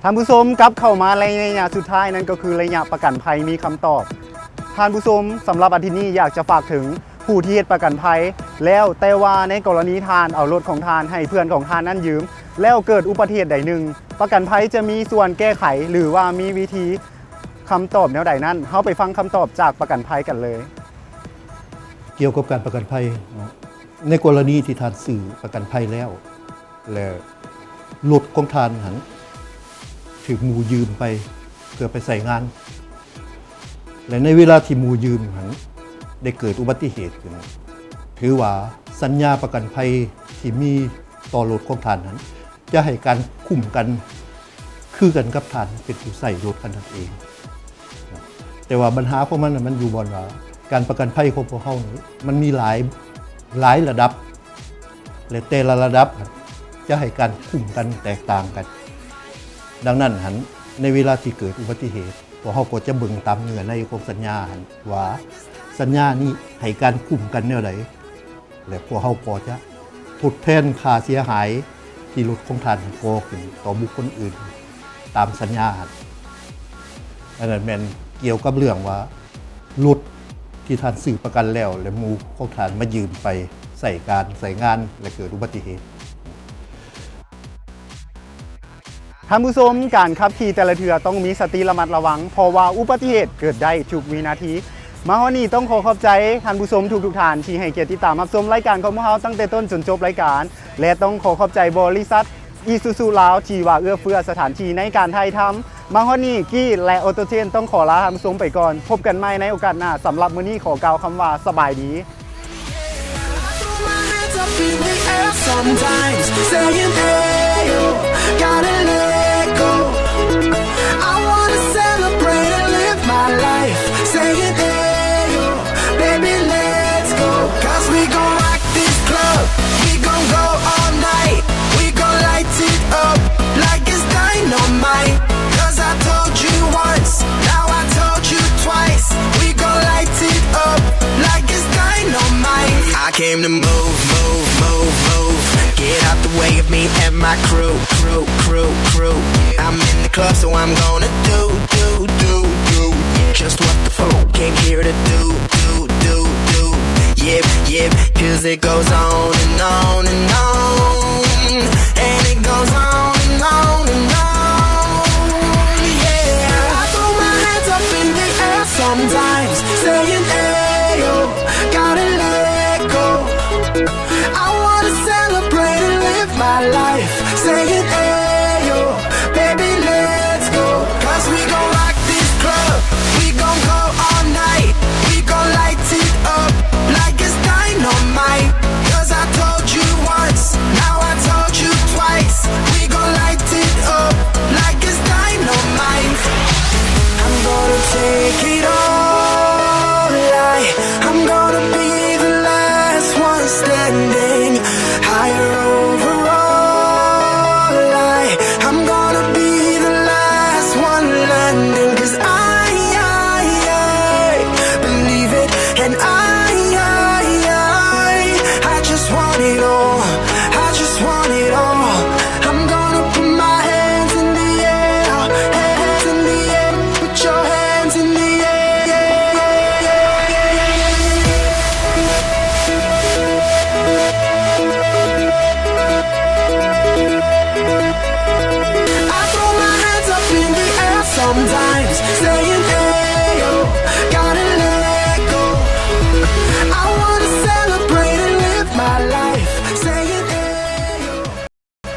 ท่านผู้ชมกลับเข้ามาในระยะสุดท้ายนั้นก็คือระยะประกันภัยมีคำตอบท่านผู้ชมสำหรับอาทิตย์นี้อยากจะฝากถึงผู้ที่เฮ็ดประกันภัยแล้วแต่ว่าในกรณีทานเอารถของทานให้เพื่อนของทานนั้นยืมแล้วเกิดอุบัติเหตุใดหนึ่งประกันภัยจะมีส่วนแก้ไขหรือว่ามีวิธีคำตอบแนวใดนั้นเฮาไปฟังคำตอบจากประกันภัยกันเลยเกี่ยวกับการประกันภัยในกรณีที่ทานสื่อประกันภัยแล้วและรถของทานหันถือหมู่ยืมไปเพื่อไปใส่งานและในเวลาที่หมู่ยืมหันได้เกิดอุบัติเหตุขึ้นถือว่าสัญญาประกันภัยที่มีต่อรถของทานนั้นจะให้การคุ้มกันคือกันกับทานเป็นผู้ใส่รถคันนั้นเองแต่ว่าปัญหาของมันอยู่บนว่าการประกันภัยของพวกเขานี้มันมีหลายระดับและแต่ละระดับจะให้การคุ้มกันแตกต่างกันดังนั้นหันในเวลาที่เกิดอุบัติเหตุพวกเขาก็จะเบิ่งตามเนื้อในของสัญญาหันว่าสัญญานี้ให้การคุ้มกันแนวใดและพวกเขาก็จะทดแทนค่าเสียหายที่รถของทานก่อขึ้นต่อบุคคลอื่นตามสัญญาอันนั้นแม่นเกี่ยวกับเรื่องว่ารถที่ทานซื้อประกันแล้วและหมู่ของทานมายืมไปใส่งานและเกิดอุบัติเหตุท่านผู้ชมการขับขี่แต่ละเทือต้องมีสติระมัดระวังเพราะว่าอุบัติเหตุเกิดได้ทุกวินาทีมาวันนี้ต้องขอขอบใจท่านผู้ชมทุกท่านที่ให้เกียรติติดตามรับชมรายการของพวกเราตั้งแต่ต้นจนจบรายการและต้องขอขอบใจบริษัทอีซูซูลาวที่ว่าเอื้อเฟื้อสถานที่ในการถ่ายทำมาวันนี้กี้และออโตเทนต้องขอลาท่านผู้ชมไปก่อนพบกันใหม่ในโอกาสหน้าสำหรับมื้อนี้ขอกล่าวคำว่าสบายดีSometimes saying hey yo, gotta let go. I wanna celebrate and live my life. Saying hey yo, baby let's go. 'Cause we gon' rock this club, we gon' go all night. We gon' light it up like it's dynamite. 'Cause I told you once, now I told you twice. We gon' light it up like it's dynamite. I came to move. Get out the way of me and my crew. I'm in the club, so I'm gonna do just what the folk came here to do. Yeah, 'cause it goes on and on and on, and it goes on and on and on. Yeah, I throw my hands up in the air sometimes, saying hey yo, gotta let go. I wanna celebrate and live my life, saying hey yo, baby let's go. 'Cause we gon' rock this club, we gon' go all night. We gon' light it up like it's dynamite. 'Cause I told you once, now I told you twice. We gon' light it up like it's dynamite. I'm gonna take it all, I'm gonna be the last one standing. Higher overall, I'm gonna be the last one landing. 'Cause I believe it, and I just want it all. I just want it all. I'm gonna put my hands in the air, hands in the air. Put your hands in the air. Sometimes